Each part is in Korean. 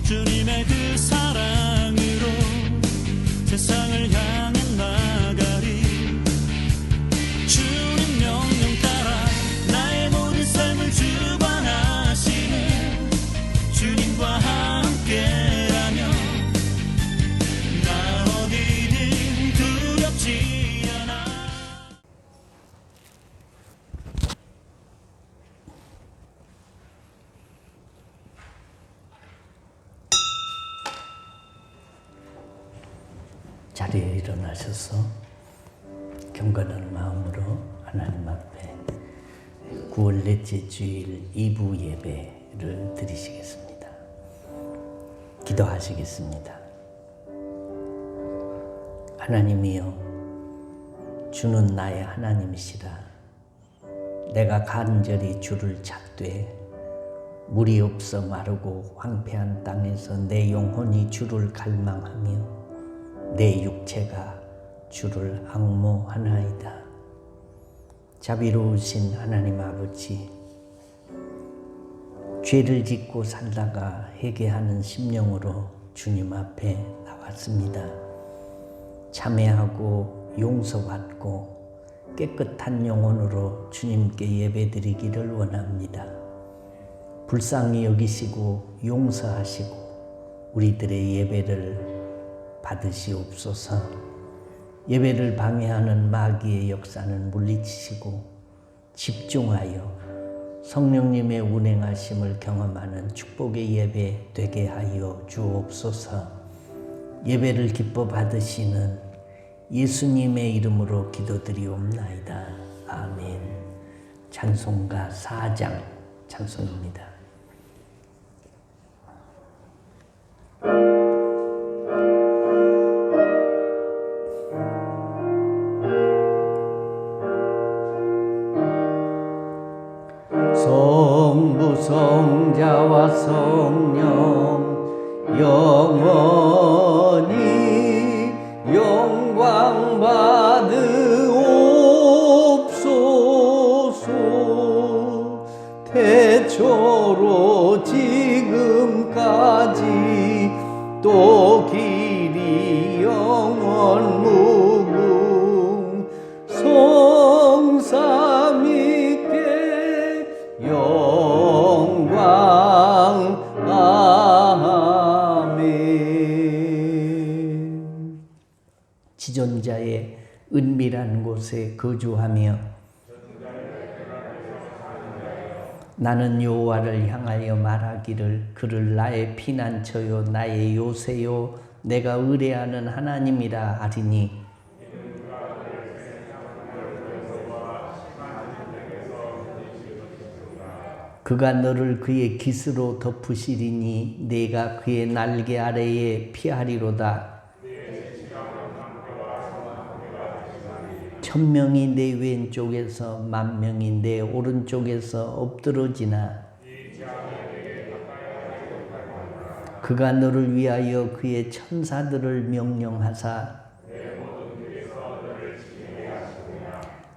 주님의 그 사랑으로 세상을 향해 나가리. 주님 명령 따라 나의 모든 삶을 주관하시는 주님과 함께라면 나 어디든 두렵지 않아. 자리에 일어나셔서 경건한 마음으로 하나님 앞에 9월 넷째 주일 2부 예배를 드리시겠습니다. 기도하시겠습니다. 하나님이여, 주는 나의 하나님이시라. 내가 간절히 주를 찾되 물이 없어 마르고 황폐한 땅에서 내 영혼이 주를 갈망하며 내 육체가 주를 앙모하나이다. 자비로우신 하나님 아버지, 죄를 짓고 살다가 회개하는 심령으로 주님 앞에 나왔습니다. 참회하고 용서받고 깨끗한 영혼으로 주님께 예배드리기를 원합니다. 불쌍히 여기시고 용서하시고 우리들의 예배를 받으시옵소서. 예배를 방해하는 마귀의 역사는 물리치시고 집중하여 성령님의 운행하심을 경험하는 축복의 예배 되게 하여 주옵소서. 예배를 기뻐 받으시는 예수님의 이름으로 기도드리옵나이다. 아멘. 찬송가 4장 찬송입니다. 성부 성자와 성령 영원히 영광 받으옵소서. 태초로 지금까지 또 길이 영원 무궁 성삼위께 영광. 아멘. 지존자의 은밀한 곳에 거주하며 나는 여호와를 향하여 말하기를 그를 나의 피난처요 나의 요새요 내가 의뢰하는 하나님이라 하리니. 그가 너를 그의 깃으로 덮으시리니 네가 그의 날개 아래에 피하리로다. 1000명이 내 왼쪽에서 10,000명이 내 오른쪽에서 엎드러지나 그가 너를 위하여 그의 천사들을 명령하사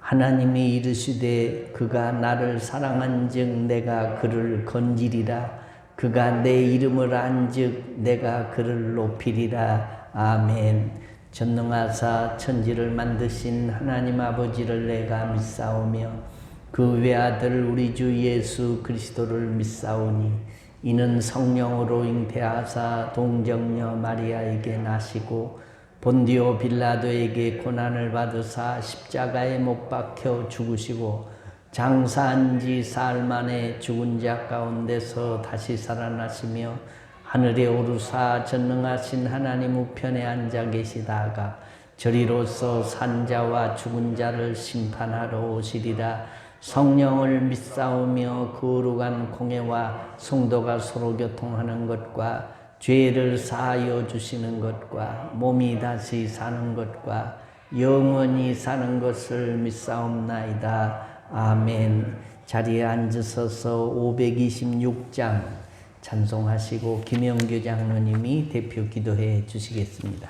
하나님이 이르시되 그가 나를 사랑한즉 내가 그를 건지리라. 그가 내 이름을 안즉 내가 그를 높이리라. 아멘. 전능하사 천지를 만드신 하나님 아버지를 내가 믿사오며 그 외아들 우리 주 예수 그리스도를 믿사오니 이는 성령으로 잉태하사 동정녀 마리아에게 나시고 본디오 빌라도에게 고난을 받으사 십자가에 못 박혀 죽으시고 장사한 지 사흘 만에 죽은 자 가운데서 다시 살아나시며 하늘에 오르사 전능하신 하나님 우편에 앉아 계시다가 저리로서 산자와 죽은 자를 심판하러 오시리라. 성령을 믿사오며 거룩한 공회와 성도가 서로 교통하는 것과 죄를 사하여 주시는 것과 몸이 다시 사는 것과 영원히 사는 것을 믿사옵나이다. 아멘. 자리에 앉으셔서 526장 찬송하시고 김영규 장로님이 대표 기도해 주시겠습니다.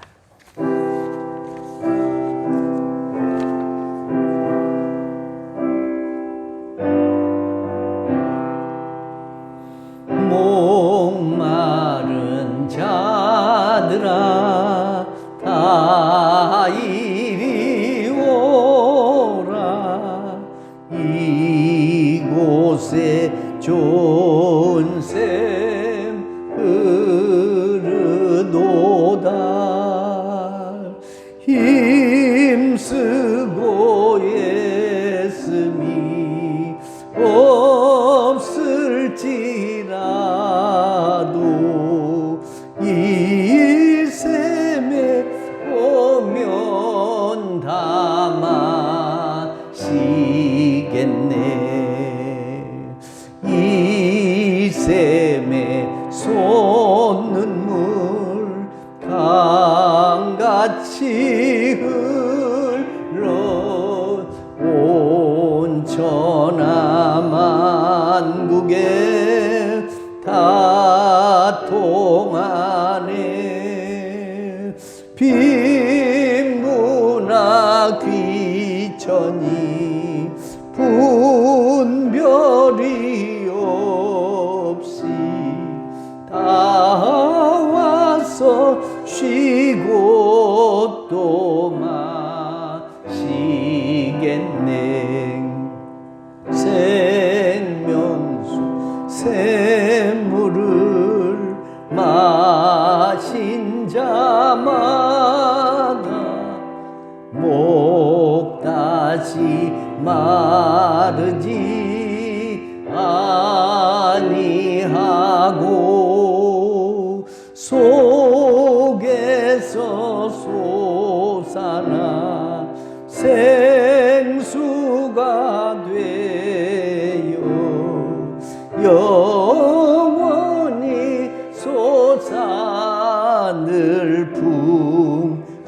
목마른 흘러 온 천하만국에 다 통하네. 빈무나 귀천이 분별이 없이 다 와서 쉬고 또 마시겠네. 생명수 샘물을 마신 자마다 목 다시 마르지 아니하고 속에서 솟아나 생수가 되어 영원히 솟아 늘 풍성하리.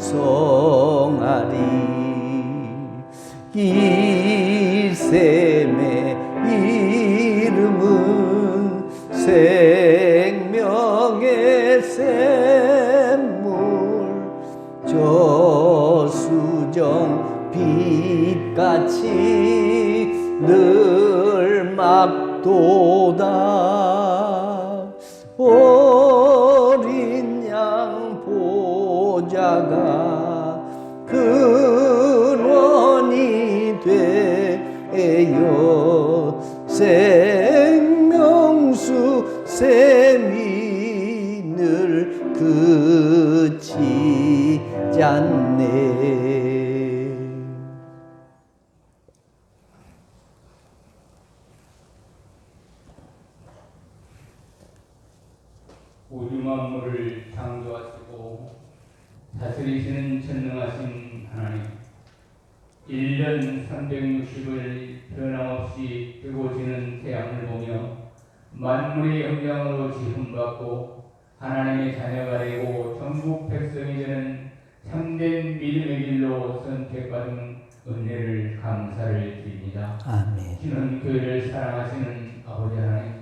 이 샘의 이름은 생명의 샘물, 저수정 빛같이 늘 막도다. 어린 양 보좌가 근원이 되어 생명수 샘이 늘 그치지 않네. 우주 만물을 창조하시고 다스리시는 전능하신 하나님, 1년 360을 변함없이 뜨고 지는 태양을 보며 만물의 영광으로 지음받고 하나님의 자녀가 되고 전국 백성이 되는 참된 믿음의 길로 선택받은 은혜를 감사를 드립니다. 아멘. 주는 교회를 사랑하시는 아버지 하나님,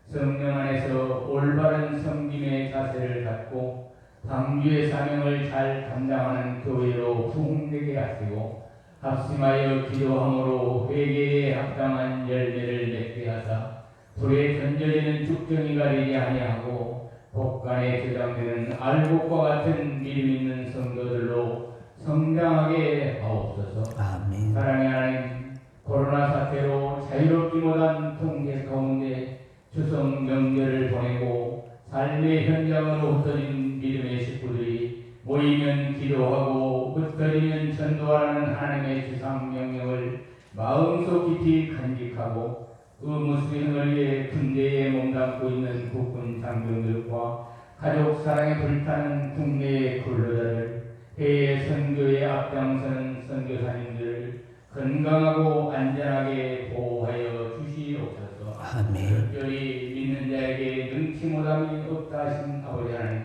성령 안에서 올바른 섬김의 자세를 갖고 방주의 사명을 잘 감당하는 교회로 부흥되게 하시고 합심하여 기도함으로 회개에 합당한 열매를 맺게 하사 불에 던져지는 죽정이가 되지 아니하고 복간에 저장되는 알곡과 같은 믿음 있는 성도들로 성장하게 하옵소서. 아멘. 사랑의 하나님, 코로나 사태로 자유롭지 못한 통계 가운데 추석 명절을 보내고 삶의 현장으로 흩어진 믿음의 식구들이 모이면 기도하고 흩어지면 전도하라는 하나님의 지상 명령을 마음속 깊이 간직하고 그 무슬림을 위해 군대에 몸담고 있는 국군 장병들과 가족 사랑에 불타는 국내의 근로자들, 해외 선교에 앞장서는 선교사님들을 건강하고 안전하게 보호하여 주시옵소서. 아멘. 특별히 믿는 자에게 능치 못함이 없다 하신 아버지 하나님,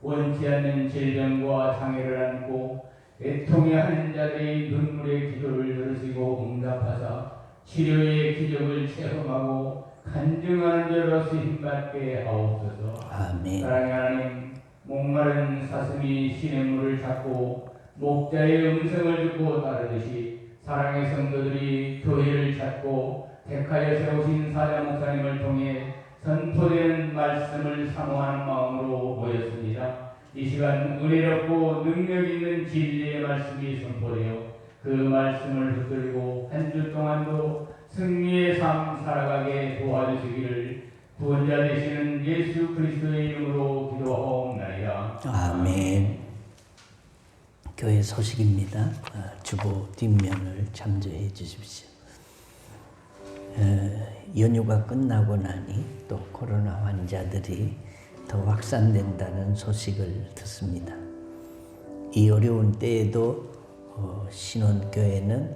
원치 않는 질병과 장애를 안고 애통해 하는 자들의 눈물의 기도를 들으시고 응답하사 치료의 기적을 체험하고 간증하는 자로서 힘받게 하옵소서. 아멘. 사랑의 하나님, 목마른 사슴이 시냇물을 찾고 목자의 음성을 듣고 따르듯이 사랑의 성도들이 교회를 찾고 택하여 세우신 사자 목사님을 통해 선포되는 말씀을 사모하는 마음으로 모였습니다. 이 시간 은혜롭고 능력 있는 진리의 말씀이 선포되어 그 말씀을 붙들고 한 주 동안도 승리의 삶 살아가게 도와주시기를 구원자 되시는 예수 그리스도의 이름으로 기도하옵나이다. 아멘. 교회 소식입니다. 주보 뒷면을 참조해 주십시오. 연휴가 끝나고 나니 또 코로나 환자들이 더 확산된다는 소식을 듣습니다. 이 어려운 때에도 신원교회는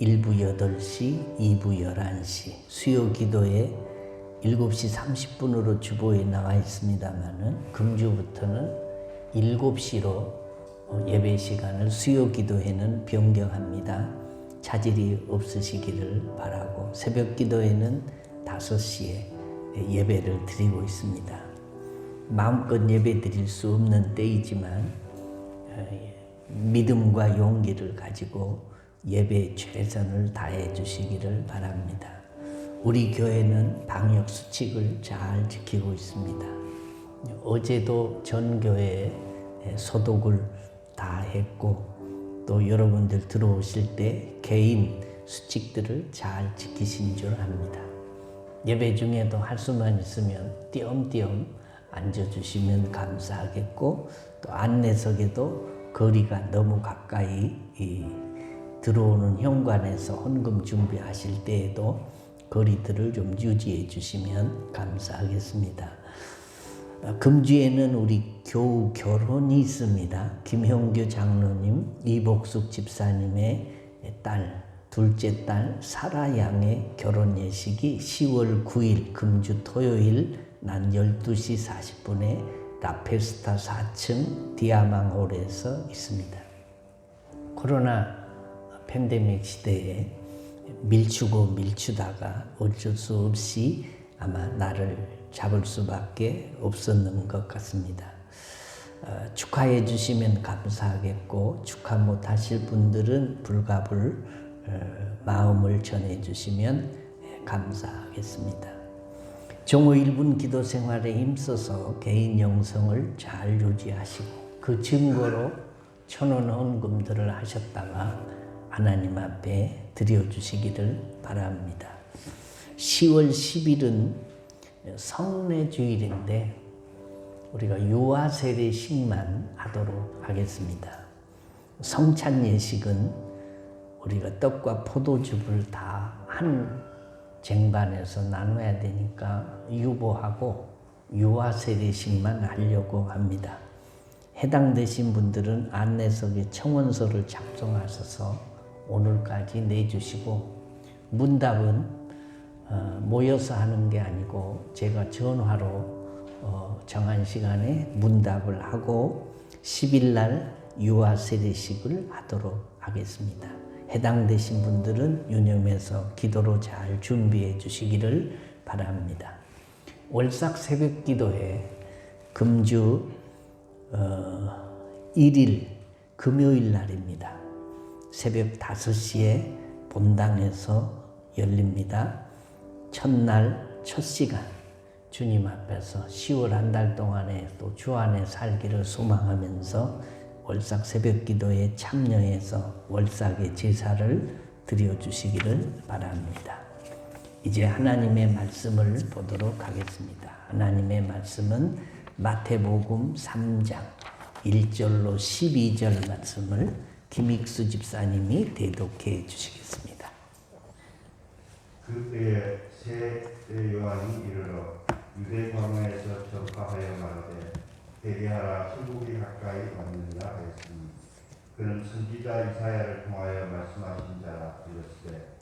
1부 8시, 2부 11시, 수요 기도에 7시 30분으로 주보에 나와 있습니다만은 금주부터는 7시로 예배 시간을 수요 기도회는 변경합니다. 차질이 없으시기를 바라고 새벽 기도회는 5시에 예배를 드리고 있습니다. 마음껏 예배 드릴 수 없는 때이지만 믿음과 용기를 가지고 예배에 최선을 다해 주시기를 바랍니다. 우리 교회는 방역 수칙을 잘 지키고 있습니다. 어제도 전 교회에 소독을 다 했고 또 여러분들 들어오실 때 개인 수칙들을 잘 지키신 줄 압니다. 예배 중에도 할 수만 있으면 띄엄띄엄 앉아주시면 감사하겠고 또 안내석에도 거리가 너무 가까이 들어오는 현관에서 헌금 준비하실 때에도 거리들을 좀 유지해 주시면 감사하겠습니다. 금주에는 우리 교우 결혼이 있습니다. 김형규 장로님, 이복숙 집사님의 딸, 둘째 딸 사라 양의 결혼 예식이 10월 9일 금주 토요일 낮 12시 40분에 라페스타 4층 디아망홀에서 있습니다. 코로나 팬데믹 시대에 밀추다가 어쩔 수 없이 아마 나를 잡을 수밖에 없었는 것 같습니다. 축하해 주시면 감사하겠고 축하 못하실 분들은 불가불 마음을 전해 주시면 감사하겠습니다. 종호 1분 기도 생활에 힘써서 개인 영성을 잘 유지하시고 그 증거로 1,000원 헌금들을 하셨다가 하나님 앞에 드려주시기를 바랍니다. 10월 10일은 성례주일인데 우리가 유아세례식만 하도록 하겠습니다. 성찬 예식은 우리가 떡과 포도즙을 다 한 쟁반에서 나눠야 되니까 유보하고 유아세례식만 하려고 합니다. 해당되신 분들은 안내석에 청원서를 작성하셔서 오늘까지 내주시고 문답은 모여서 하는 게 아니고 제가 전화로 정한 시간에 문답을 하고 10일 날 유아세례식을 하도록 하겠습니다. 해당되신 분들은 유념해서 기도로 잘 준비해 주시기를 바랍니다. 월삭 새벽 기도회 금주 1일 금요일 날입니다. 새벽 5시에 본당에서 열립니다. 첫날 첫 시간 주님 앞에서 10월 한 달 동안에 또 주 안에 살기를 소망하면서 월삭 새벽 기도에 참여해서 월삭의 제사를 드려주시기를 바랍니다. 이제 하나님의 말씀을 보도록 하겠습니다. 하나님의 말씀은 마태복음 3장 1절로 12절 말씀을 김익수 집사님이 대독해 주시겠습니다. 그때에 새 요한이 이르러 유대 광야에서 전파하여 말하되 회개하라 천국이 가까이 왔느니라 하였으니 그는 선지자 이사야를 통하여 말씀하신 자라 이르시되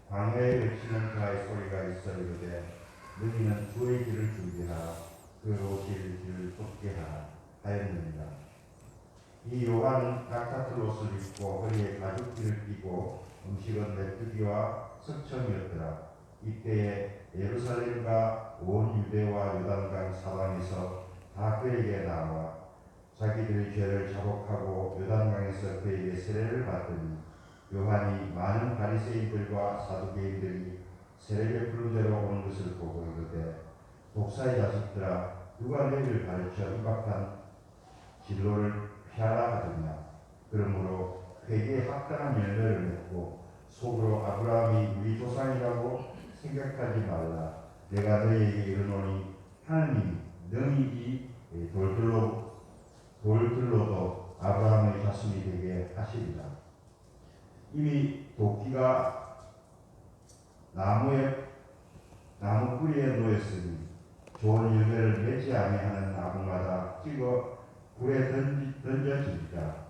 광야에 외치는 자의 소리가 있어 이르되 너희는 주의 길을 준비하라 그 오실 길을 좁게 하라 하였느니라. 이 요한은 닭사슬 옷을 입고 허리에 가죽띠를 띠고 음식은 메뚜기와 석청이었더라. 이때에 예루살렘과 온 유대와 요단강 사방에서 다 그에게 나와 자기들의 죄를 자복하고 요단강에서 그에게 세례를 받더니 요한이 많은 바리새인들과 사두개인들이 세례 베푸는 데로 오는 것을 보고 이르되 독사의 자식들아 누가 너희를 가르쳐 임박한 진로를 피하라 하더냐. 그러므로 회개에 합당한 열매를 맺고 속으로 아브라함이 우리 조상이라고 생각하지 말라. 내가 너희에게 이르노니 하나님이 능히 이 돌들로도 아브라함의 자손이 되게 하시리라. 이미 도끼가 나무 뿌리에 놓였으니 좋은 열매를 맺지 아니하는 나무마다 찍어 불에 던져지리라.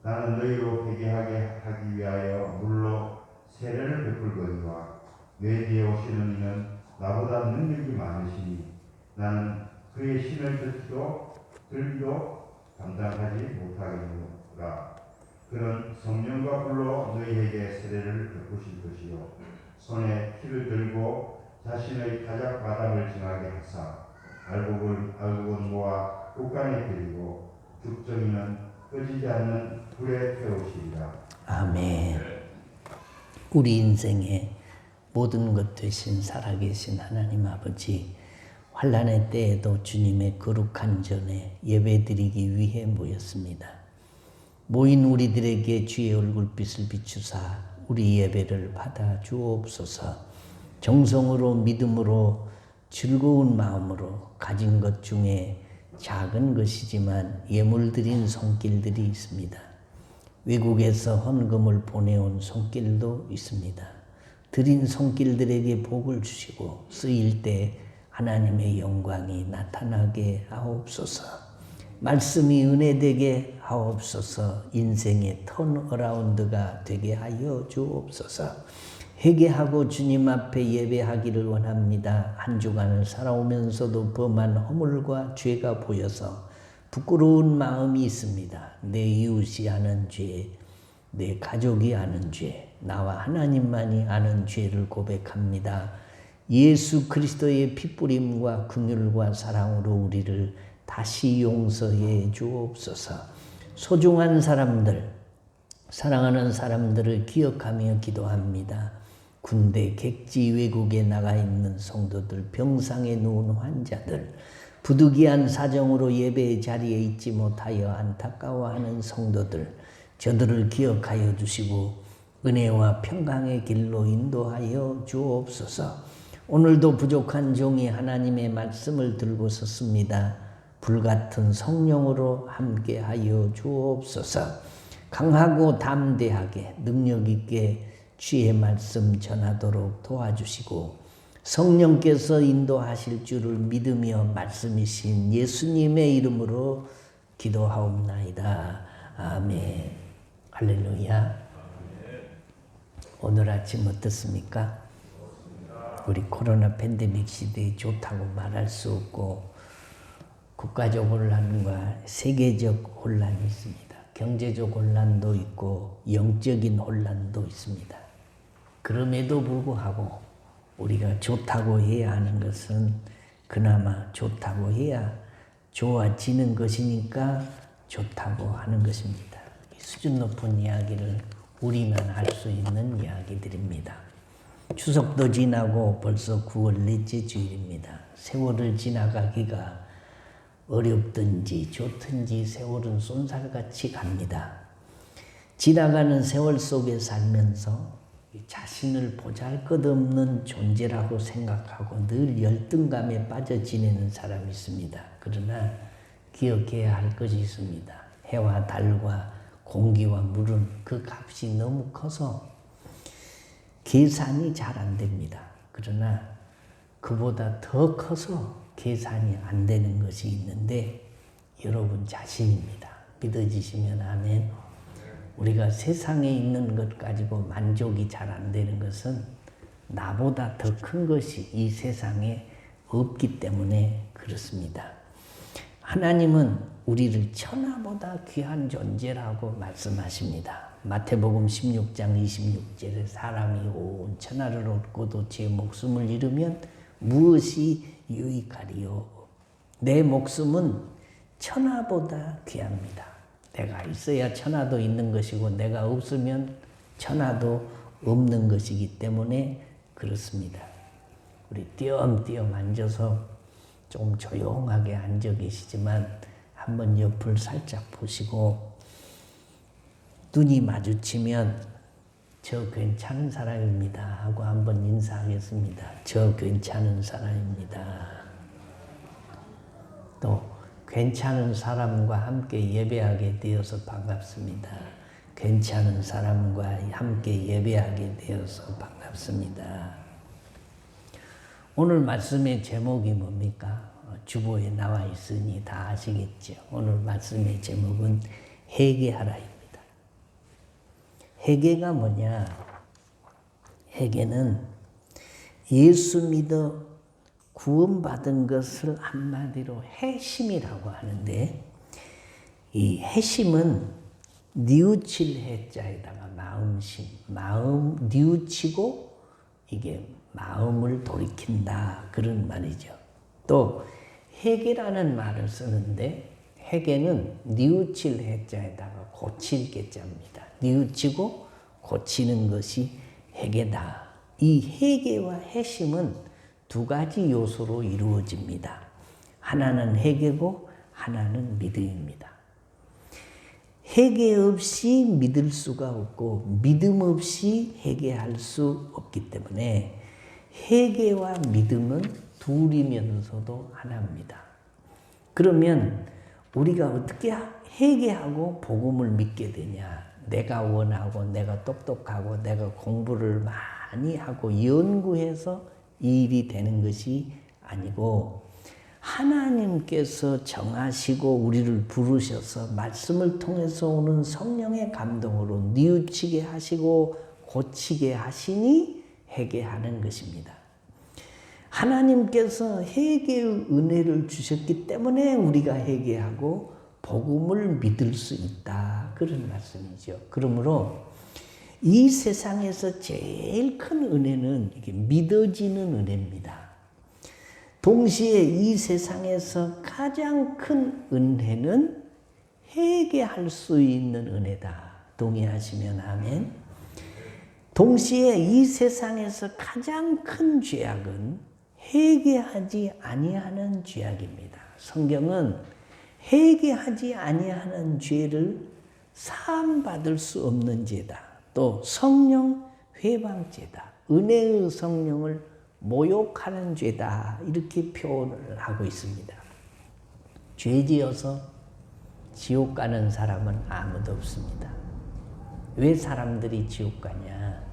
나는 너희로 회개하게 하기 위하여 물로 세례를 베풀거니와 내 뒤에 오시는 이는 나보다 능력이 많으시니 나는 그의 신을 들기도 감당하지 못하겠노라. 그는 성령과 불로 너희에게 세례를 베푸실 것이요 손에 키를 들고 자신의 타작 바람을 징하게 하사 알곡은 모아 국간에 들이고 죽정이는 꺼지지 않는 불에 태우시리라. 아멘. 우리 인생의 모든 것 되신 살아계신 하나님 아버지, 환난의 때에도 주님의 거룩한 전에 예배드리기 위해 모였습니다. 모인 우리들에게 주의 얼굴빛을 비추사 우리 예배를 받아 주옵소서. 정성으로 믿음으로 즐거운 마음으로 가진 것 중에 작은 것이지만 예물 드린 손길들이 있습니다. 외국에서 헌금을 보내온 손길도 있습니다. 드린 손길들에게 복을 주시고 쓰일 때 하나님의 영광이 나타나게 하옵소서. 말씀이 은혜되게 하옵소서. 인생의 턴어라운드가 되게 하여 주옵소서. 회개하고 주님 앞에 예배하기를 원합니다. 한 주간을 살아오면서도 범한 허물과 죄가 보여서 부끄러운 마음이 있습니다. 내 이웃이 하는 죄, 내 가족이 하는 죄, 나와 하나님만이 아는 죄를 고백합니다. 예수 그리스도의 핏부림과 긍휼과 사랑으로 우리를 다시 용서해 주옵소서. 소중한 사람들, 사랑하는 사람들을 기억하며 기도합니다. 군대, 객지, 외국에 나가 있는 성도들, 병상에 누운 환자들, 부득이한 사정으로 예배의 자리에 있지 못하여 안타까워하는 성도들, 저들을 기억하여 주시고 은혜와 평강의 길로 인도하여 주옵소서. 오늘도 부족한 종이 하나님의 말씀을 들고 섰습니다. 불같은 성령으로 함께하여 주옵소서. 강하고 담대하게 능력 있게 주의 말씀 전하도록 도와주시고 성령께서 인도하실 줄을 믿으며 말씀이신 예수님의 이름으로 기도하옵나이다. 아멘. 할렐루야. 오늘 아침 어떻습니까? 우리 코로나 팬데믹 시대에 좋다고 말할 수 없고 국가적 혼란과 세계적 혼란이 있습니다. 경제적 혼란도 있고 영적인 혼란도 있습니다. 그럼에도 불구하고 우리가 좋다고 해야 하는 것은 그나마 좋다고 해야 좋아지는 것이니까 좋다고 하는 것입니다. 수준 높은 이야기를 우리만 할 수 있는 이야기들입니다. 추석도 지나고 벌써 9월 넷째 주일입니다. 세월을 지나가기가 어렵든지 좋든지 세월은 쏜살같이 갑니다. 지나가는 세월 속에 살면서 자신을 보잘것없는 존재라고 생각하고 늘 열등감에 빠져 지내는 사람이 있습니다. 그러나 기억해야 할 것이 있습니다. 해와 달과 공기와 물은 그 값이 너무 커서 계산이 잘 안 됩니다. 그러나 그보다 더 커서 계산이 안 되는 것이 있는데 여러분 자신입니다. 믿어지시면 아멘. 우리가 세상에 있는 것 가지고 만족이 잘 안 되는 것은 나보다 더 큰 것이 이 세상에 없기 때문에 그렇습니다. 하나님은 우리를 천하보다 귀한 존재라고 말씀하십니다. 마태복음 16장 26절에 사람이 온 천하를 얻고도 제 목숨을 잃으면 무엇이 유익하리요? 내 목숨은 천하보다 귀합니다. 내가 있어야 천하도 있는 것이고 내가 없으면 천하도 없는 것이기 때문에 그렇습니다. 우리 띄엄띄엄 앉아서 좀 조용하게 앉아 계시지만 한번 옆을 살짝 보시고 눈이 마주치면 저 괜찮은 사람입니다 하고 한번 인사하겠습니다. 저 괜찮은 사람입니다. 또 괜찮은 사람과 함께 예배하게 되어서 반갑습니다. 괜찮은 사람과 함께 예배하게 되어서 반갑습니다. 오늘 말씀의 제목이 뭡니까? 주보에 나와 있으니 다 아시겠죠? 오늘 말씀의 제목은 회개하라입니다. 회개가 뭐냐? 회개는 예수 믿어 구원받은 것을 한마디로 회심이라고 하는데 이 해심은 뉘우칠 해자에다가 마음심, 마음 뉘우치고 이게 마음을 돌이킨다 그런 말이죠. 또 회개라는 말을 쓰는데 회개는 뉘우칠 해자에다가 고칠 개자입니다. 뉘우치고 고치는 것이 회개다. 이 회개와 회심은 두 가지 요소로 이루어집니다. 하나는 회개고 하나는 믿음입니다. 회개 없이 믿을 수가 없고 믿음 없이 회개할 수 없기 때문에 회개와 믿음은 둘이면서도 하나입니다. 그러면 우리가 어떻게 회개하고 복음을 믿게 되냐? 내가 원하고 내가 똑똑하고 내가 공부를 많이 하고 연구해서 이 일이 되는 것이 아니고 하나님께서 정하시고 우리를 부르셔서 말씀을 통해서 오는 성령의 감동으로 뉘우치게 하시고 고치게 하시니 회개하는 것입니다. 하나님께서 회개의 은혜를 주셨기 때문에 우리가 회개하고 복음을 믿을 수 있다. 그런 말씀이죠. 그러므로 이 세상에서 제일 큰 은혜는 이게 믿어지는 은혜입니다. 동시에 이 세상에서 가장 큰 은혜는 회개할 수 있는 은혜다. 동의하시면 아멘. 동시에 이 세상에서 가장 큰 죄악은 회개하지 아니하는 죄악입니다. 성경은 회개하지 아니하는 죄를 사함받을 수 없는 죄다. 또 성령 회방죄다. 은혜의 성령을 모욕하는 죄다. 이렇게 표현을 하고 있습니다. 죄지어서 지옥 가는 사람은 아무도 없습니다. 왜 사람들이 지옥 가냐?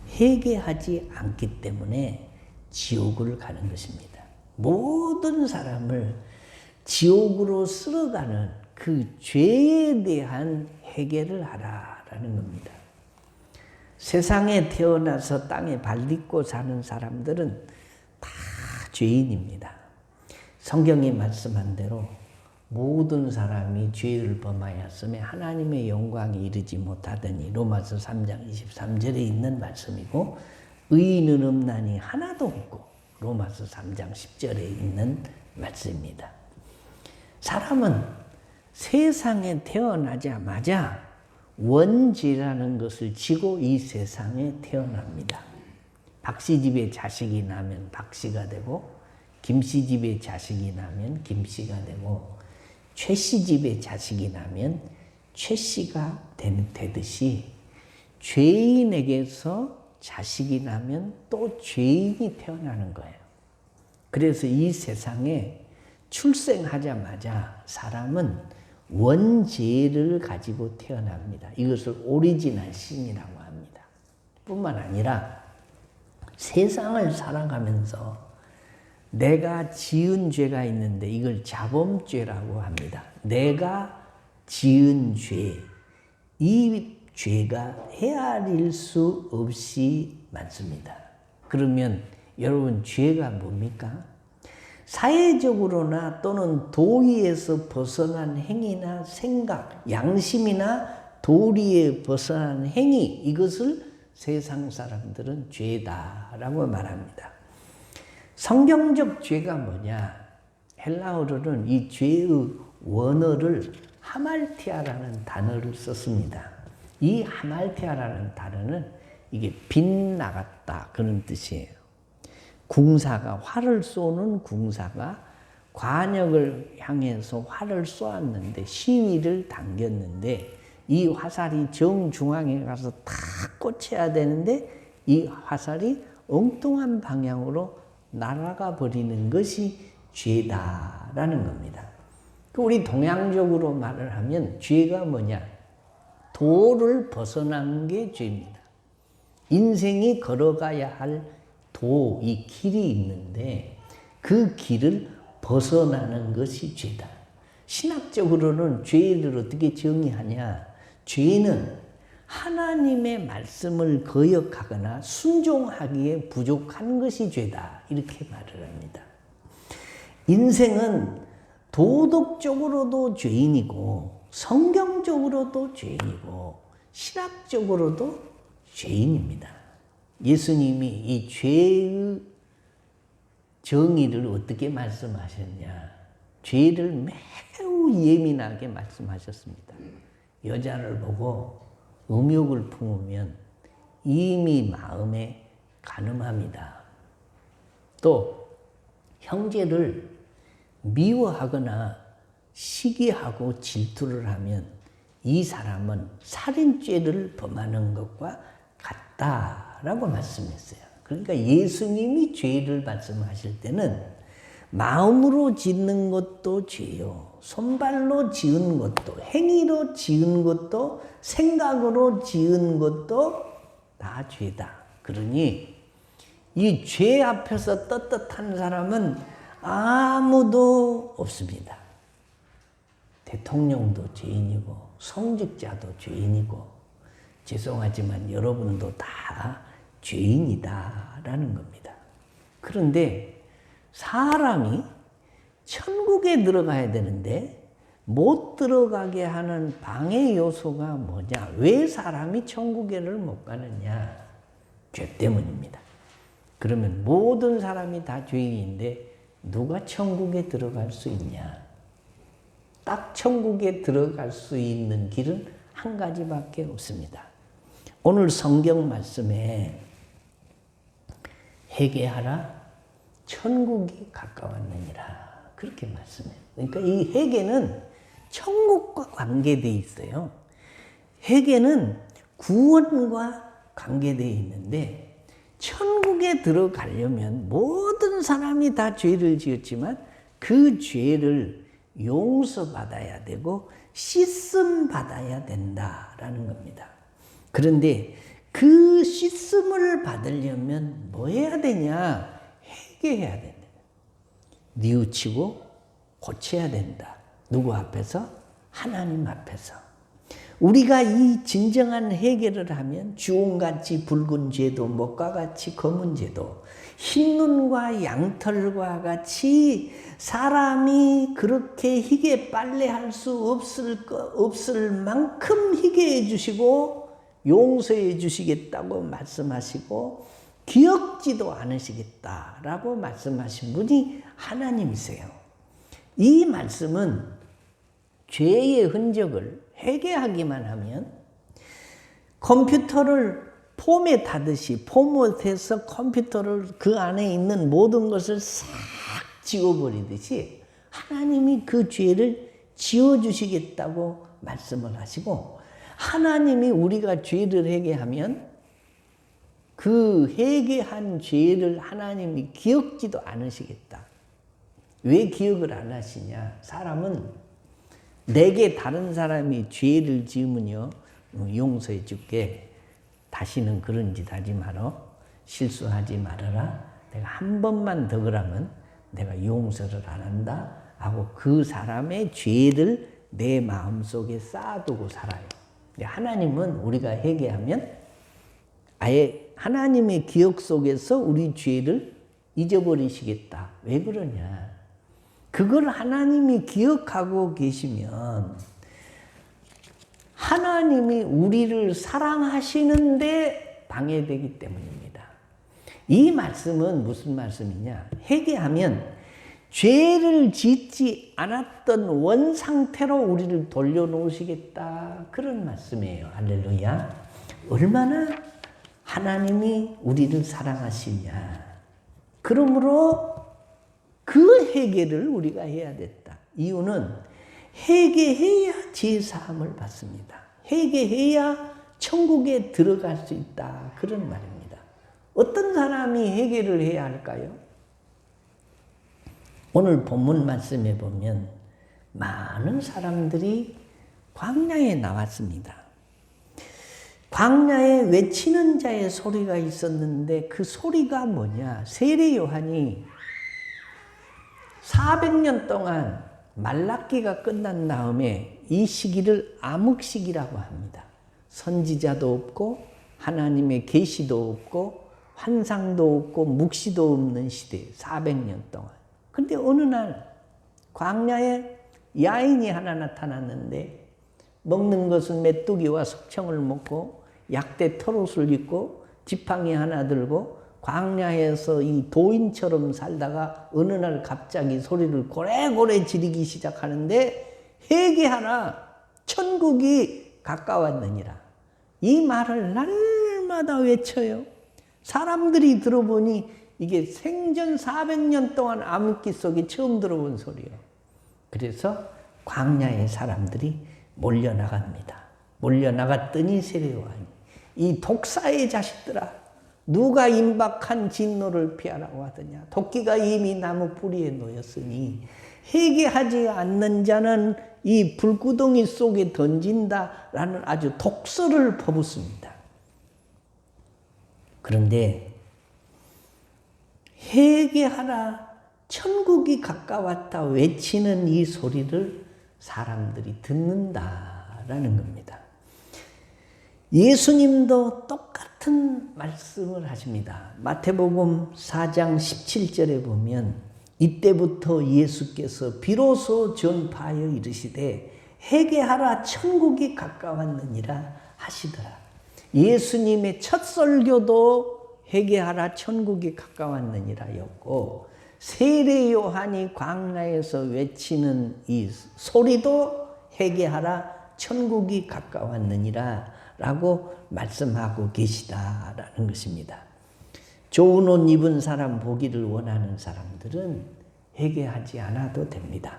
회개하지 않기 때문에 지옥을 가는 것입니다. 모든 사람을 지옥으로 쓸어가는 그 죄에 대한 회개를 하라라는 겁니다. 세상에 태어나서 땅에 발 딛고 사는 사람들은 다 죄인입니다. 성경이 말씀한 대로 모든 사람이 죄를 범하였으며 하나님의 영광에 이르지 못하더니 로마서 3장 23절에 있는 말씀이고 의인은 없나니 하나도 없고 로마서 3장 10절에 있는 말씀입니다. 사람은 세상에 태어나자마자 원죄라는 것을 지고 이 세상에 태어납니다. 박씨 집에 자식이 나면 박씨가 되고 김씨 집에 자식이 나면 김씨가 되고 최씨 집에 자식이 나면 최씨가 되듯이 죄인에게서 자식이 나면 또 죄인이 태어나는 거예요. 그래서 이 세상에 출생하자마자 사람은 원죄를 가지고 태어납니다. 이것을 오리지널 신이라고 합니다. 뿐만 아니라 세상을 살아가면서 내가 지은 죄가 있는데 이걸 자범죄라고 합니다. 내가 지은 죄, 이 죄가 헤아릴 수 없이 많습니다. 그러면 여러분 죄가 뭡니까? 사회적으로나 또는 도의에서 벗어난 행위나 생각, 양심이나 도리에 벗어난 행위, 이것을 세상 사람들은 죄다라고 말합니다. 성경적 죄가 뭐냐? 헬라어로는 이 죄의 원어를 하말티아라는 단어를 썼습니다. 이 하말티아라는 단어는 이게 빗나갔다 그런 뜻이에요. 궁사가 활을 쏘는 궁사가 관역을 향해서 활을 쏘았는데 시위를 당겼는데 이 화살이 정중앙에 가서 탁 꽂혀야 되는데 이 화살이 엉뚱한 방향으로 날아가 버리는 것이 죄다라는 겁니다. 우리 동양적으로 말을 하면 죄가 뭐냐? 도를 벗어난 게 죄입니다. 인생이 걸어가야 할 도, 이 길이 있는데 그 길을 벗어나는 것이 죄다. 신학적으로는 죄를 어떻게 정의하냐? 죄는 하나님의 말씀을 거역하거나 순종하기에 부족한 것이 죄다. 이렇게 말을 합니다. 인생은 도덕적으로도 죄인이고 성경적으로도 죄인이고 신학적으로도 죄인입니다. 예수님이 이 죄의 정의를 어떻게 말씀하셨냐? 죄를 매우 예민하게 말씀하셨습니다. 여자를 보고 음욕을 품으면 이미 마음에 간음합니다. 또 형제를 미워하거나 시기하고 질투를 하면 이 사람은 살인죄를 범하는 것과 같다라고 말씀했어요. 그러니까 예수님이 죄를 말씀하실 때는 마음으로 짓는 것도 죄요, 손발로 지은 것도, 행위로 지은 것도, 생각으로 지은 것도 다 죄다. 그러니 이 죄 앞에서 떳떳한 사람은 아무도 없습니다. 대통령도 죄인이고 성직자도 죄인이고 죄송하지만 여러분도 다 죄인이다라는 겁니다. 그런데 사람이 천국에 들어가야 되는데 못 들어가게 하는 방해 요소가 뭐냐? 왜 사람이 천국에를 못 가느냐? 죄 때문입니다. 그러면 모든 사람이 다 죄인인데 누가 천국에 들어갈 수 있냐? 딱 천국에 들어갈 수 있는 길은 한 가지밖에 없습니다. 오늘 성경 말씀에 회개하라, 천국이 가까웠느니라 그렇게 말씀해요. 그러니까 이 회개는 천국과 관계되어 있어요. 회개는 구원과 관계되어 있는데 천국에 들어가려면 모든 사람이 다 죄를 지었지만 그 죄를 용서받아야 되고 씻음 받아야 된다라는 겁니다. 그런데 그 씻음을 받으려면 뭐 해야 되냐? 회개해야 된다. 뉘우치고 고쳐야 된다. 누구 앞에서? 하나님 앞에서. 우리가 이 진정한 회개를 하면 주홍같이 붉은 죄도 목과 같이 검은 죄도 흰눈과 양털과 같이 사람이 그렇게 희게 빨래할 수 없을 만큼 희게 해주시고 용서해 주시겠다고 말씀하시고 기억지도 않으시겠다라고 말씀하신 분이 하나님이세요. 이 말씀은 죄의 흔적을 회개하기만 하면 컴퓨터를 포맷하듯이 포맷해서 컴퓨터를 그 안에 있는 모든 것을 싹 지워버리듯이 하나님이 그 죄를 지워주시겠다고 말씀을 하시고 하나님이 우리가 죄를 회개하면 그 회개한 죄를 하나님이 기억지도 않으시겠다. 왜 기억을 안 하시냐? 사람은 내게 다른 사람이 죄를 지으면요 용서해 줄게. 다시는 그런 짓 하지 마라. 실수하지 말아라. 내가 한 번만 더 그러면 내가 용서를 안 한다 하고 그 사람의 죄를 내 마음속에 쌓아두고 살아요. 하나님은 우리가 회개하면 아예 하나님의 기억 속에서 우리 죄를 잊어버리시겠다. 왜 그러냐? 그걸 하나님이 기억하고 계시면 하나님이 우리를 사랑하시는데 방해되기 때문입니다. 이 말씀은 무슨 말씀이냐? 회개하면 죄를 짓지 않았던 원상태로 우리를 돌려놓으시겠다. 그런 말씀이에요. 할렐루야. 얼마나 하나님이 우리를 사랑하시냐. 그러므로 그 회개를 우리가 해야 됐다. 이유는 회개해야 죄사함을 받습니다. 회개해야 천국에 들어갈 수 있다. 그런 말입니다. 어떤 사람이 회개를 해야 할까요? 오늘 본문 말씀에 보면 많은 사람들이 광야에 나왔습니다. 광야에 외치는 자의 소리가 있었는데 그 소리가 뭐냐? 세례 요한이 400년 동안 말라기가 끝난 다음에 이 시기를 암흑시기라고 합니다. 선지자도 없고 하나님의 계시도 없고 환상도 없고 묵시도 없는 시대 400년 동안. 근데 어느 날 광야에 야인이 하나 나타났는데 먹는 것은 메뚜기와 석청을 먹고 약대 털옷을 입고 지팡이 하나 들고 광야에서 이 도인처럼 살다가 어느 날 갑자기 소리를 고래고래 지르기 시작하는데 회개하라 천국이 가까웠느니라. 이 말을 날마다 외쳐요. 사람들이 들어보니 이게 생전 400년 동안 암흑기 속에 처음 들어본 소리예요. 그래서 광야의 사람들이 몰려나갑니다. 몰려나갔더니 세례요한이 이 독사의 자식들아 누가 임박한 진노를 피하라고 하더냐. 도끼가 이미 나무 뿌리에 놓였으니 회개하지 않는 자는 이 불구덩이 속에 던진다라는 아주 독설을 퍼붓습니다. 그런데 회개하라 천국이 가까웠다 외치는 이 소리를 사람들이 듣는다라는 겁니다. 예수님도 똑같은 말씀을 하십니다. 마태복음 4장 17절에 보면 이때부터 예수께서 비로소 전파하여 이르시되 회개하라 천국이 가까웠느니라 하시더라. 예수님의 첫 설교도 회개하라 천국이 가까웠느니라였고 세례 요한이 광야에서 외치는 이 소리도 회개하라 천국이 가까웠느니라 라고 말씀하고 계시다라는 것입니다. 좋은 옷 입은 사람 보기를 원하는 사람들은 회개하지 않아도 됩니다.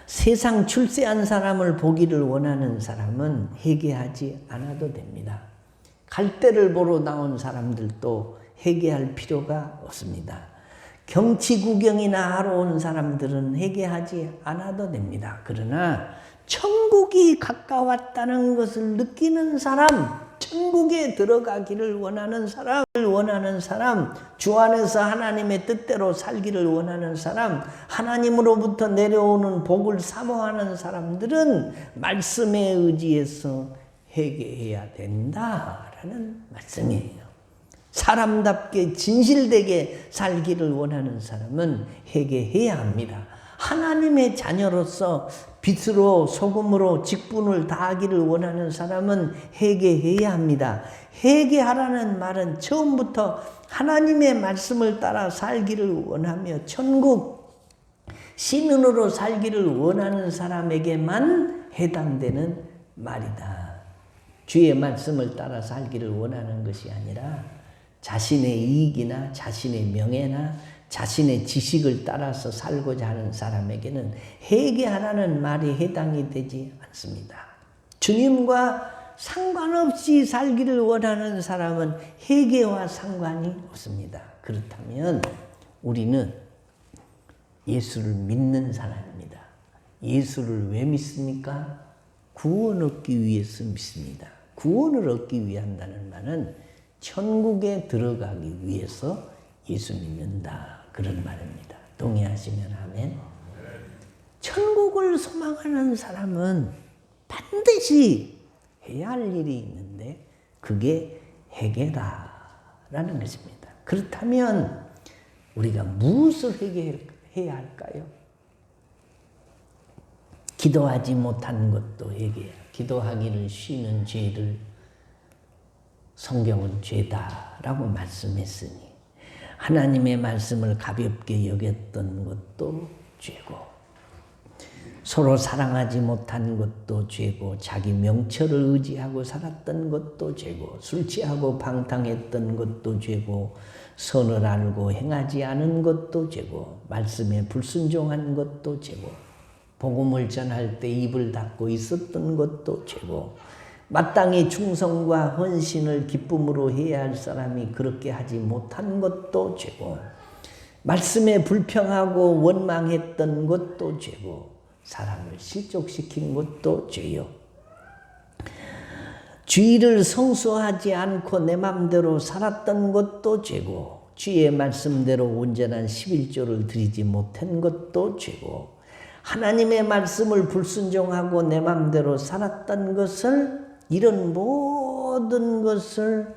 세상 출세한 사람을 보기를 원하는 사람은 회개하지 않아도 됩니다. 갈대를 보러 나온 사람들도 회개할 필요가 없습니다. 경치 구경이나 하러 온 사람들은 회개하지 않아도 됩니다. 그러나 천국이 가까웠다는 것을 느끼는 사람, 천국에 들어가기를 원하는 사람, 주 안에서 하나님의 뜻대로 살기를 원하는 사람, 하나님으로부터 내려오는 복을 사모하는 사람들은 말씀에 의지해서 회개해야 된다라는 말씀이에요. 사람답게 진실되게 살기를 원하는 사람은 회개해야 합니다. 하나님의 자녀로서 빛으로 소금으로 직분을 다하기를 원하는 사람은 회개해야 합니다. 회개하라는 말은 처음부터 하나님의 말씀을 따라 살기를 원하며 천국 시민으로 살기를 원하는 사람에게만 해당되는 말이다. 주의 말씀을 따라 살기를 원하는 것이 아니라 자신의 이익이나 자신의 명예나 자신의 지식을 따라서 살고자 하는 사람에게는 회개하라는 말이 해당이 되지 않습니다. 주님과 상관없이 살기를 원하는 사람은 회개와 상관이 없습니다. 그렇다면 우리는 예수를 믿는 사람입니다. 예수를 왜 믿습니까? 구원 얻기 위해서 믿습니다. 구원을 얻기 위한다는 말은 천국에 들어가기 위해서 예수 믿는다 그런 말입니다. 동의하시면 아멘. 천국을 소망하는 사람은 반드시 해야 할 일이 있는데 그게 회개다라는 것입니다. 그렇다면 우리가 무엇을 회개해야 할까요? 기도하지 못한 것도 회개해야. 기도하기를 쉬는 죄를 성경은 죄다라고 말씀했으니 하나님의 말씀을 가볍게 여겼던 것도 죄고 서로 사랑하지 못한 것도 죄고 자기 명철을 의지하고 살았던 것도 죄고 술 취하고 방탕했던 것도 죄고 선을 알고 행하지 않은 것도 죄고 말씀에 불순종한 것도 죄고 복음을 전할 때 입을 닫고 있었던 것도 죄고 마땅히 충성과 헌신을 기쁨으로 해야 할 사람이 그렇게 하지 못한 것도 죄고 말씀에 불평하고 원망했던 것도 죄고 사람을 실족시킨 것도 죄요. 주의를 성수하지 않고 내 맘대로 살았던 것도 죄고 주의 말씀대로 온전한 11조를 드리지 못한 것도 죄고 하나님의 말씀을 불순종하고 내 맘대로 살았던 것을 이런 모든 것을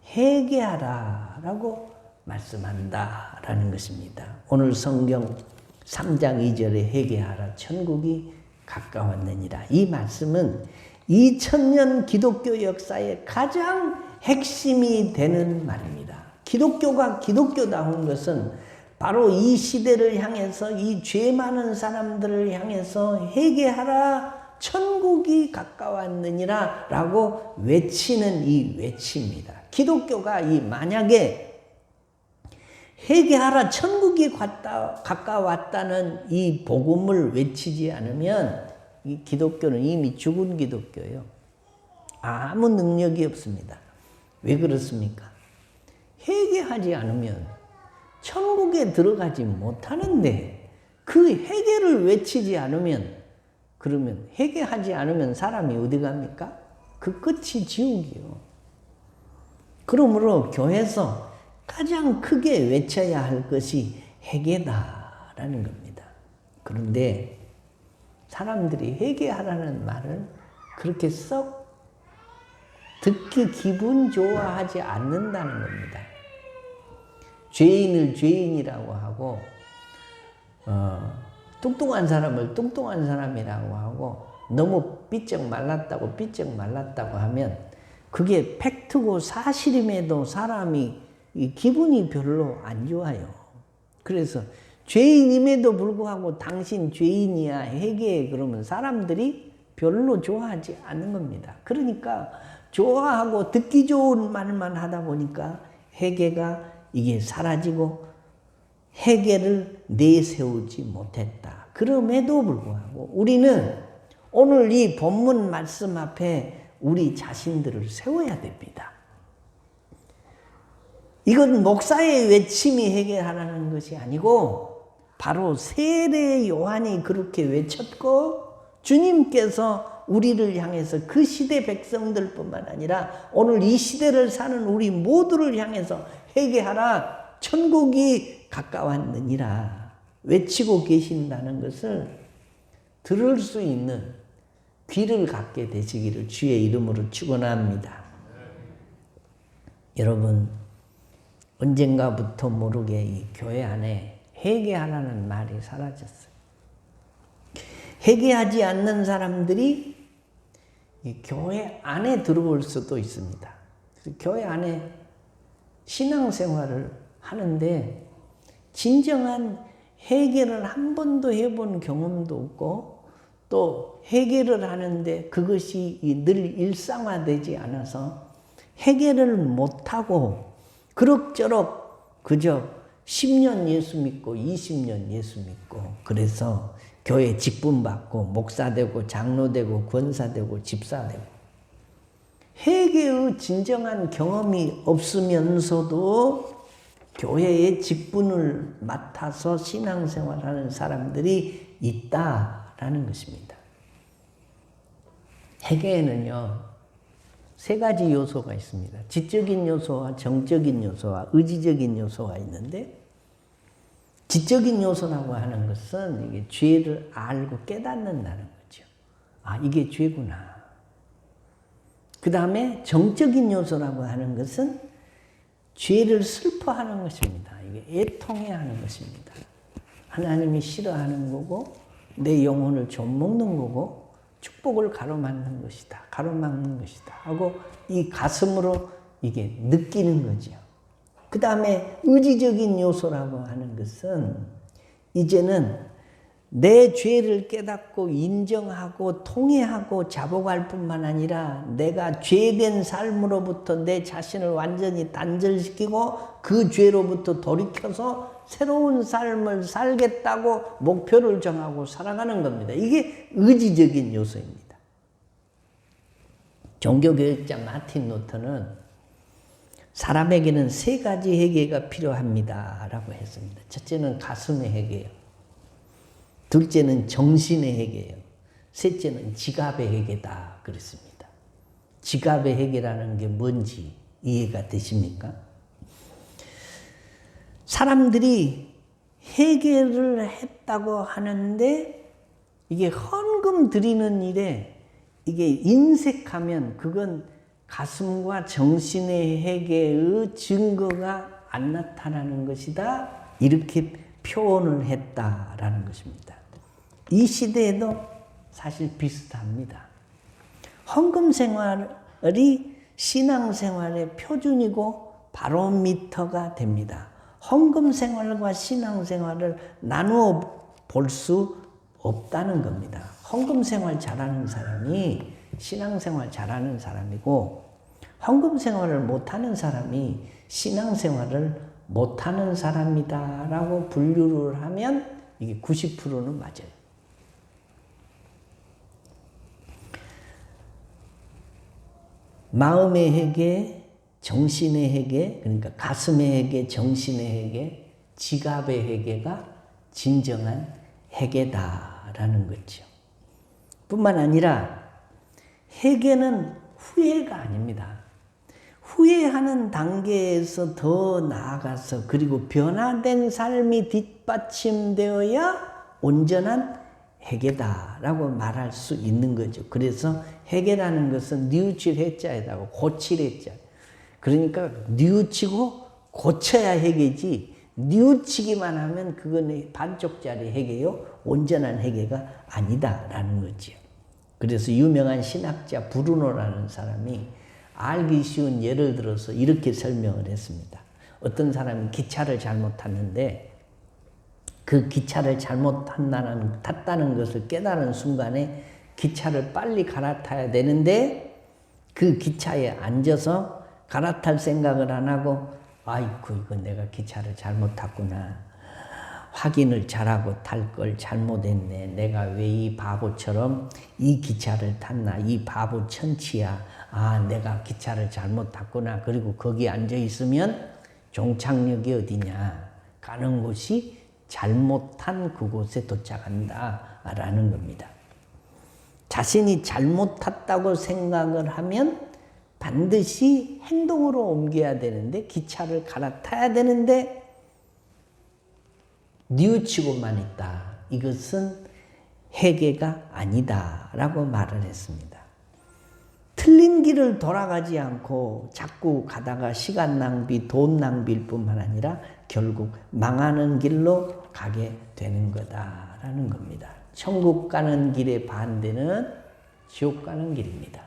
회개하라라고 말씀한다라는 것입니다. 오늘 성경 3장 2절에 회개하라 천국이 가까웠느니라. 이 말씀은 2000년 기독교 역사의 가장 핵심이 되는 말입니다. 기독교가 기독교다운 것은 바로 이 시대를 향해서, 이 죄 많은 사람들을 향해서 회개하라, 천국이 가까웠느니라 라고 외치는 이 외치입니다. 기독교가 만약에 회개하라, 천국이 가까웠다는 이 복음을 외치지 않으면 이 기독교는 이미 죽은 기독교예요. 아무 능력이 없습니다. 왜 그렇습니까? 회개하지 않으면 천국에 들어가지 못하는데, 그 회개를 외치지 않으면, 그러면 회개하지 않으면 사람이 어디 갑니까? 그 끝이 지옥이요. 그러므로 교회에서 가장 크게 외쳐야 할 것이 회개다라는 겁니다. 그런데 사람들이 회개하라는 말을 그렇게 썩 듣기 기분 좋아하지 않는다는 겁니다. 죄인을 죄인이라고 하고, 뚱뚱한 사람을 뚱뚱한 사람이라고 하고, 너무 삐쩍 말랐다고 하면 그게 팩트고 사실임에도 사람이 기분이 별로 안 좋아요. 그래서 죄인임에도 불구하고 당신 죄인이야, 회개해, 그러면 사람들이 별로 좋아하지 않는 겁니다. 그러니까 좋아하고 듣기 좋은 말만 하다 보니까 회개가 이게 사라지고 회개를 내세우지 못했다. 그럼에도 불구하고 우리는 오늘 이 본문 말씀 앞에 우리 자신들을 세워야 됩니다. 이건 목사의 외침이 회개하라는 것이 아니고 바로 세례 요한이 그렇게 외쳤고, 주님께서 우리를 향해서 그 시대 백성들뿐만 아니라 오늘 이 시대를 사는 우리 모두를 향해서 회개하라, 천국이 가까웠느니라 외치고 계신다는 것을 들을 수 있는 귀를 갖게 되시기를 주의 이름으로 축원합니다. 여러분, 언젠가부터 모르게 이 교회 안에 회개하라는 말이 사라졌어요. 회개하지 않는 사람들이 이 교회 안에 들어올 수도 있습니다. 그래서 교회 안에 신앙생활을 하는데 진정한 회개를 한 번도 해본 경험도 없고, 또 회개를 하는데 그것이 늘 일상화되지 않아서 회개를 못하고 그럭저럭 그저 10년 예수 믿고 20년 예수 믿고, 그래서 교회 직분 받고 목사 되고 장로 되고 권사 되고 집사 되고, 회개의 진정한 경험이 없으면서도 교회의 직분을 맡아서 신앙생활하는 사람들이 있다라는 것입니다. 회개에는요, 세 가지 요소가 있습니다. 지적인 요소와 정적인 요소와 의지적인 요소가 있는데, 지적인 요소라고 하는 것은 이게 죄를 알고 깨닫는다는 거죠. 아, 이게 죄구나. 그 다음에 정적인 요소라고 하는 것은 죄를 슬퍼하는 것입니다. 이게 애통해야 하는 것입니다. 하나님이 싫어하는 거고 내 영혼을 좀먹는 거고 축복을 가로막는 것이다. 가로막는 것이다. 하고 이 가슴으로 이게 느끼는 거죠. 그 다음에 의지적인 요소라고 하는 것은 이제는 내 죄를 깨닫고 인정하고 통회하고 자복할 뿐만 아니라 내가 죄된 삶으로부터 내 자신을 완전히 단절시키고 그 죄로부터 돌이켜서 새로운 삶을 살겠다고 목표를 정하고 살아가는 겁니다. 이게 의지적인 요소입니다. 종교교육자 마틴 루터는 사람에게는 세 가지 회개가 필요합니다 라고 했습니다. 첫째는 가슴의 회개예요. 둘째는 정신의 회개예요. 셋째는 지갑의 회개다 그랬습니다. 지갑의 회개라는 게 뭔지 이해가 되십니까? 사람들이 회개를 했다고 하는데 이게 헌금 드리는 일에 이게 인색하면 그건 가슴과 정신의 회개의 증거가 안 나타나는 것이다. 이렇게 표현을 했다라는 것입니다. 이 시대에도 사실 비슷합니다. 헌금 생활이 신앙생활의 표준이고 바로미터가 됩니다. 헌금 생활과 신앙생활을 나누어 볼 수 없다는 겁니다. 헌금 생활 잘하는 사람이 신앙생활 잘하는 사람이고, 헌금 생활을 못하는 사람이 신앙생활을 못하는 사람이다라고 분류를 하면 이게 90%는 맞아요. 마음의 회개, 정신의 회개, 그러니까 가슴의 회개, 정신의 회개, 지갑의 회개가 진정한 회개다라는 거죠. 뿐만 아니라 회개는 후회가 아닙니다. 후회하는 단계에서 더 나아가서 그리고 변화된 삶이 뒷받침되어야 온전한 회개다라고 말할 수 있는 거죠. 그래서 회개라는 것은 뉘우칠 해자에다가 고칠 해자. 그러니까 뉘우치고 고쳐야 회개지, 뉘우치기만 하면 그건 반쪽짜리 회개요, 온전한 회개가 아니다라는 거죠. 그래서 유명한 신학자 브루노라는 사람이 알기 쉬운 예를 들어서 이렇게 설명을 했습니다. 어떤 사람이 기차를 잘못 탔는데 그 기차를 잘못 탔다는 것을 깨달은 순간에 기차를 빨리 갈아타야 되는데 그 기차에 앉아서 갈아탈 생각을 안 하고 아이고 이거 내가 기차를 잘못 탔구나. 확인을 잘하고 탈 걸 잘못했네. 내가 왜 이 바보처럼 이 기차를 탔나. 이 바보 천치야. 아 내가 기차를 잘못 탔구나. 그리고 거기 앉아 있으면 종착역이 어디냐. 가는 곳이 잘못한 그곳에 도착한다 라는 겁니다. 자신이 잘못 탔다고 생각을 하면 반드시 행동으로 옮겨야 되는데 기차를 갈아타야 되는데 뉘우치고만 있다. 이것은 회개가 아니다 라고 말을 했습니다. 틀린 길을 돌아가지 않고 자꾸 가다가 시간 낭비, 돈 낭비일 뿐만 아니라 결국 망하는 길로 가게 되는 거다라는 겁니다. 천국 가는 길의 반대는 지옥 가는 길입니다.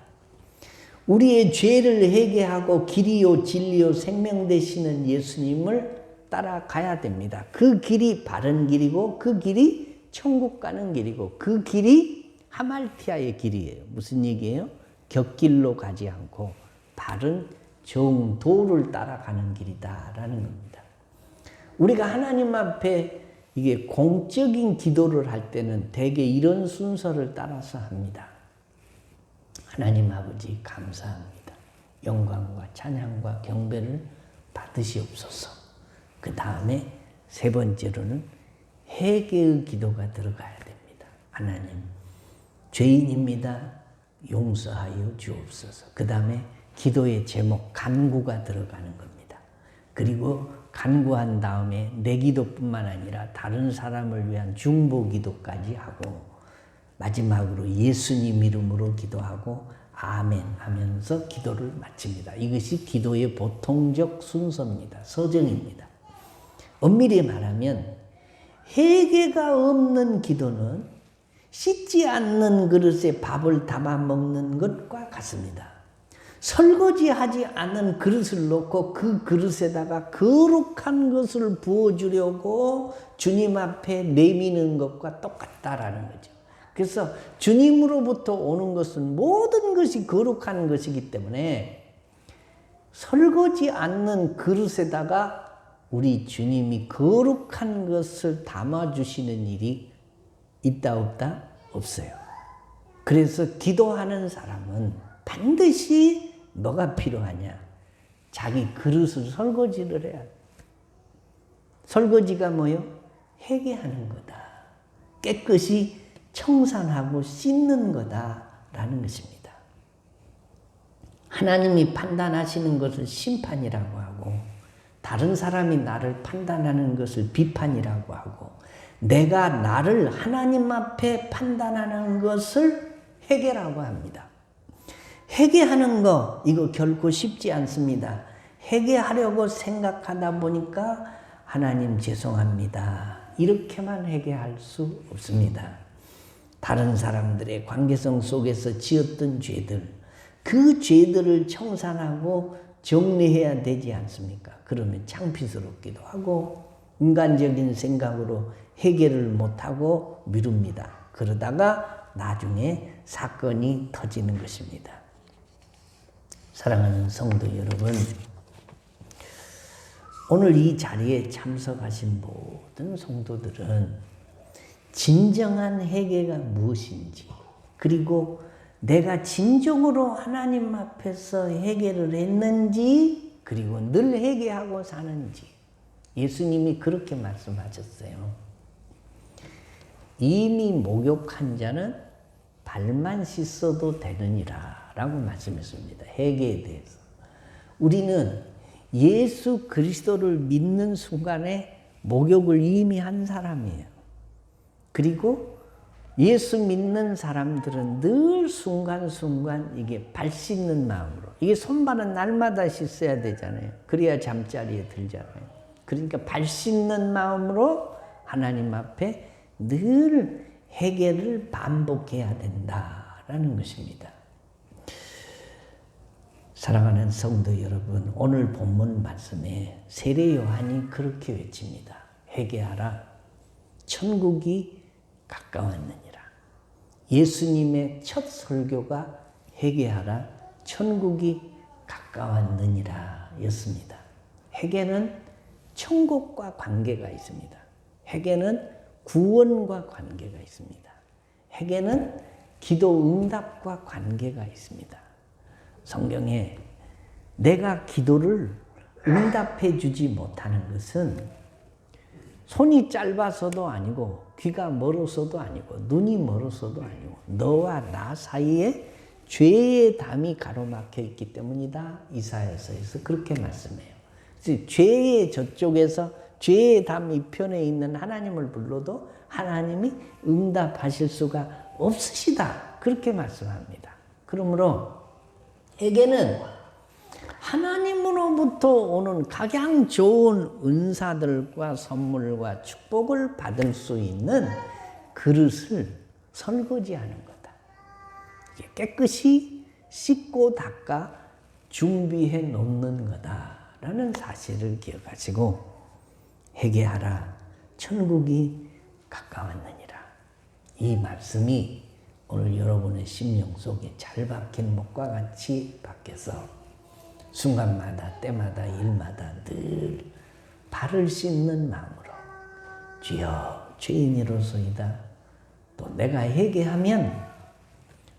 우리의 죄를 회개하고 길이요 진리요 생명 되시는 예수님을 따라가야 됩니다. 그 길이 바른 길이고 그 길이 천국 가는 길이고 그 길이 하말티아의 길이에요. 무슨 얘기예요? 곁길로 가지 않고 바른 정도를 따라가는 길이다라는 겁니다. 우리가 하나님 앞에 이게 공적인 기도를 할 때는 대개 이런 순서를 따라서 합니다. 하나님 아버지 감사합니다. 영광과 찬양과 경배를 받으시옵소서. 그 다음에 세 번째로는 회개의 기도가 들어가야 됩니다. 하나님 죄인입니다. 용서하여 주옵소서. 그 다음에 기도의 제목 간구가 들어가는 겁니다. 그리고 간구한 다음에 내 기도뿐만 아니라 다른 사람을 위한 중보 기도까지 하고 마지막으로 예수님 이름으로 기도하고 아멘 하면서 기도를 마칩니다. 이것이 기도의 보통적 순서입니다. 서정입니다. 엄밀히 말하면 회개가 없는 기도는 씻지 않는 그릇에 밥을 담아 먹는 것과 같습니다. 설거지하지 않은 그릇을 놓고 그 그릇에다가 거룩한 것을 부어주려고 주님 앞에 내미는 것과 똑같다라는 거죠. 그래서 주님으로부터 오는 것은 모든 것이 거룩한 것이기 때문에 설거지 않는 그릇에다가 우리 주님이 거룩한 것을 담아주시는 일이 있다 없다? 없어요. 그래서 기도하는 사람은 반드시 뭐가 필요하냐? 자기 그릇을 설거지를 해야 돼. 설거지가 뭐요? 회개하는 거다. 깨끗이 청산하고 씻는 거다라는 것입니다. 하나님이 판단하시는 것을 심판이라고 하고 다른 사람이 나를 판단하는 것을 비판이라고 하고 내가 나를 하나님 앞에 판단하는 것을 회개라고 합니다. 회개하는 거 이거 결코 쉽지 않습니다. 회개하려고 생각하다 보니까 하나님 죄송합니다. 이렇게만 회개할 수 없습니다. 다른 사람들의 관계성 속에서 지었던 죄들, 그 죄들을 청산하고 정리해야 되지 않습니까? 그러면 창피스럽기도 하고 인간적인 생각으로 해결을 못하고 미룹니다. 그러다가 나중에 사건이 터지는 것입니다. 사랑하는 성도 여러분, 오늘 이 자리에 참석하신 모든 성도들은 진정한 회개가 무엇인지, 그리고 내가 진정으로 하나님 앞에서 회개를 했는지, 그리고 늘 회개하고 사는지, 예수님이 그렇게 말씀하셨어요. 이미 목욕한 자는 발만 씻어도 되느니라 라고 말씀했습니다. 회개에 대해서. 우리는 예수 그리스도를 믿는 순간에 목욕을 이미 한 사람이에요. 그리고 예수 믿는 사람들은 늘 순간순간 이게 발 씻는 마음으로, 이게 손발은 날마다 씻어야 되잖아요. 그래야 잠자리에 들잖아요. 그러니까 발 씻는 마음으로 하나님 앞에 늘 회개를 반복해야 된다라는 것입니다. 사랑하는 성도 여러분, 오늘 본문 말씀에 세례 요한이 그렇게 외칩니다. 회개하라, 천국이 가까웠느니라. 예수님의 첫 설교가 회개하라, 천국이 가까웠느니라 였습니다. 회개는 천국과 관계가 있습니다. 회개는 구원과 관계가 있습니다. 회개는 기도 응답과 관계가 있습니다. 성경에 내가 기도를 응답해 주지 못하는 것은 손이 짧아서도 아니고 귀가 멀어서도 아니고 눈이 멀어서도 아니고 너와 나 사이에 죄의 담이 가로막혀 있기 때문이다. 이사야서에서 그렇게 말씀해요. 죄의 저쪽에서 죄의 담 이편에 있는 하나님을 불러도 하나님이 응답하실 수가 없으시다. 그렇게 말씀합니다. 그러므로 회개는 하나님으로부터 오는 가장 좋은 은사들과 선물과 축복을 받을 수 있는 그릇을 설거지하는 거다. 깨끗이 씻고 닦아 준비해 놓는 거다라는 사실을 기억하시고 회개하라, 천국이 가까웠느니라. 이 말씀이 오늘 여러분의 심령 속에 잘 박힌 목과 같이 박혀서 순간마다 때마다 일마다 늘 발을 씻는 마음으로 주여 죄인이로소이다. 또 내가 회개하면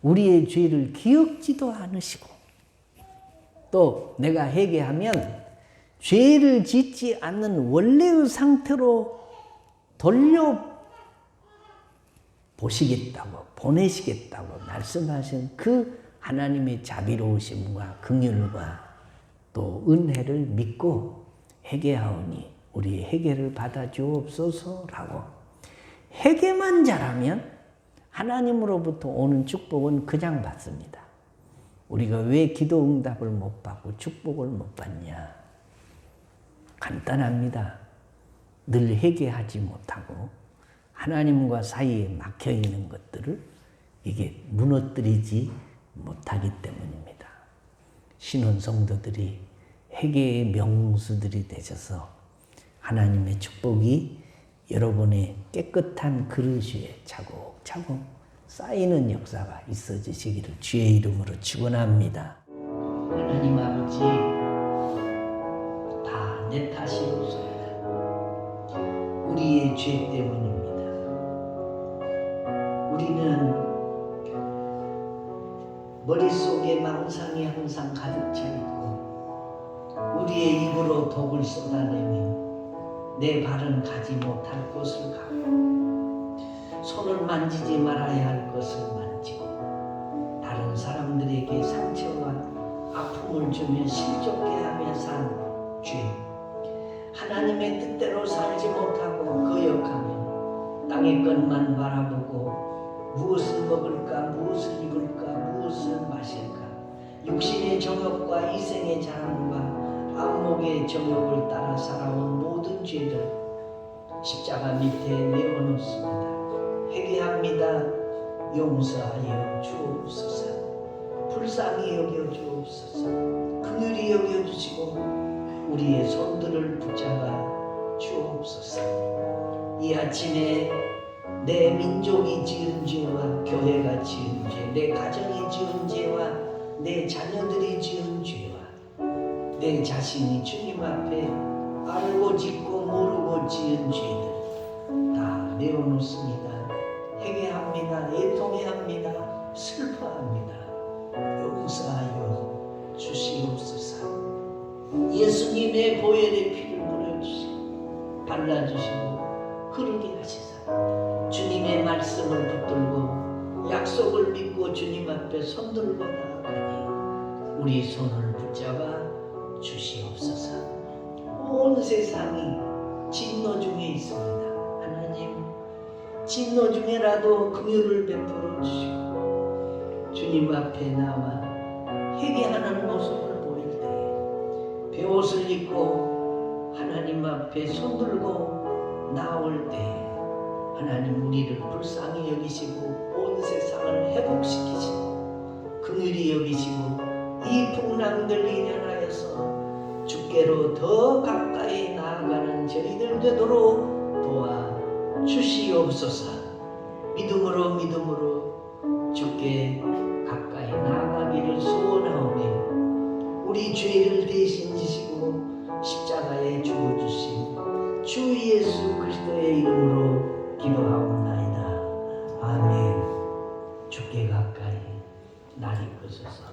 우리의 죄를 기억지도 않으시고 또 내가 회개하면 죄를 짓지 않는 원래의 상태로 돌려 보시겠다고 보내시겠다고 말씀하신 그 하나님의 자비로우심과 긍휼과 또 은혜를 믿고 회개하오니 우리의 회개를 받아주옵소서라고 회개만 잘하면 하나님으로부터 오는 축복은 그냥 받습니다. 우리가 왜 기도 응답을 못 받고 축복을 못 받냐? 간단합니다. 늘 회개하지 못하고 하나님과 사이에 막혀있는 것들을 이게 무너뜨리지 못하기 때문입니다. 신혼 성도들이 회개의 명수들이 되셔서 하나님의 축복이 여러분의 깨끗한 그릇 위에 차곡차곡 쌓이는 역사가 있어지시기를 주의 이름으로 축원합니다. 하나님 아버지, 다 내 탓이로소이다. 우리의 죄 때문입니다. 우리는 머릿속에 망상이 항상 가득 차 있고 우리의 입으로 독을 쏟아내며 내 발은 가지 못할 곳을 가고 손을 만지지 말아야 할 것을 만지고 다른 사람들에게 상처와 아픔을 주며 실족해 하며 산 죄, 하나님의 뜻대로 살지 못하고 거역하며 땅의 것만 바라보고 무엇을 먹을까, 무엇을 입을까, 무엇을 마실까, 육신의 정욕과 이생의 자랑과 안목의 정욕을 따라 살아온 모든 죄를 십자가 밑에 내어놓습니다. 회개합니다. 용서하여 주옵소서. 불쌍히 여겨 주옵소서. 긍휼히 여겨 주시고 우리의 손들을 붙잡아 주옵소서. 이 아침에 내 민족이 지은 죄와 교회가 지은 죄, 내 가정이 지은 죄와 내 자녀들이 지은 죄와 내 자신이 주님 앞에 알고 짓고 모르고 지은 죄들 다 내어놓습니다. 회개합니다. 애통해합니다. 슬퍼합니다. 용서하여 주시옵소서. 예수님의 보혈의 피를 뿌려주시고 발라주시고 흐르게 하시사 주님의 말씀을 붙들고 약속을 믿고 주님 앞에 손들고 나아가니 우리 손을 붙잡아 주시옵소서. 온 세상이 진노 중에 있습니다. 하나님, 진노 중에라도 긍휼을 베풀어 주시고 주님 앞에 나와 회개하는 모습을 보일 때 베옷을 입고 하나님 앞에 손들고 나올 때 하나님 우리를 불쌍히 여기시고 온 세상을 회복시키시고 긍휼히 여기시고 이 풍랑들 이련하여서 주께로 더 가까이 나아가는 저희들 되도록 도와 주시옵소서. 믿음으로 주께 가까이 나아가기를 소원하오며 우리 죄를 대신 지시고 십자가에 죽어주신 주 예수 그리스도의 이름으로 기도하옵나이다. 아멘. 주께 가까이 날 이끄소서.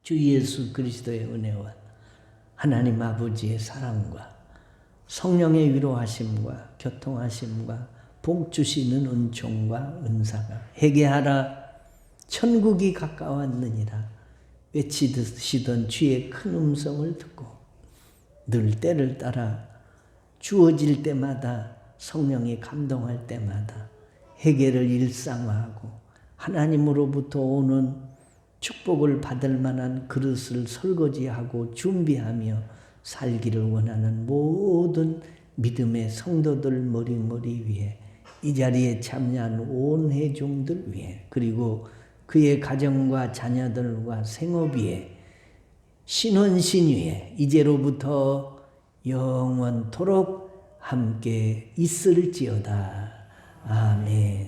주 예수 그리스도의 은혜와 하나님 아버지의 사랑과 성령의 위로하심과 교통하심과 복 주시는 은총과 은사가 회개하라 천국이 가까웠느니라 외치시던 주의 큰 음성을 듣고 늘 때를 따라 주어질 때마다 성령이 감동할 때마다 회개를 일상화하고 하나님으로부터 오는 축복을 받을 만한 그릇을 설거지하고 준비하며 살기를 원하는 모든 믿음의 성도들 머리머리 위에 이 자리에 참여한 온 회중들 위에 그리고 그의 가정과 자녀들과 생업 위에 신혼신 위에 이제로부터 영원토록 함께 있을지어다. 아멘.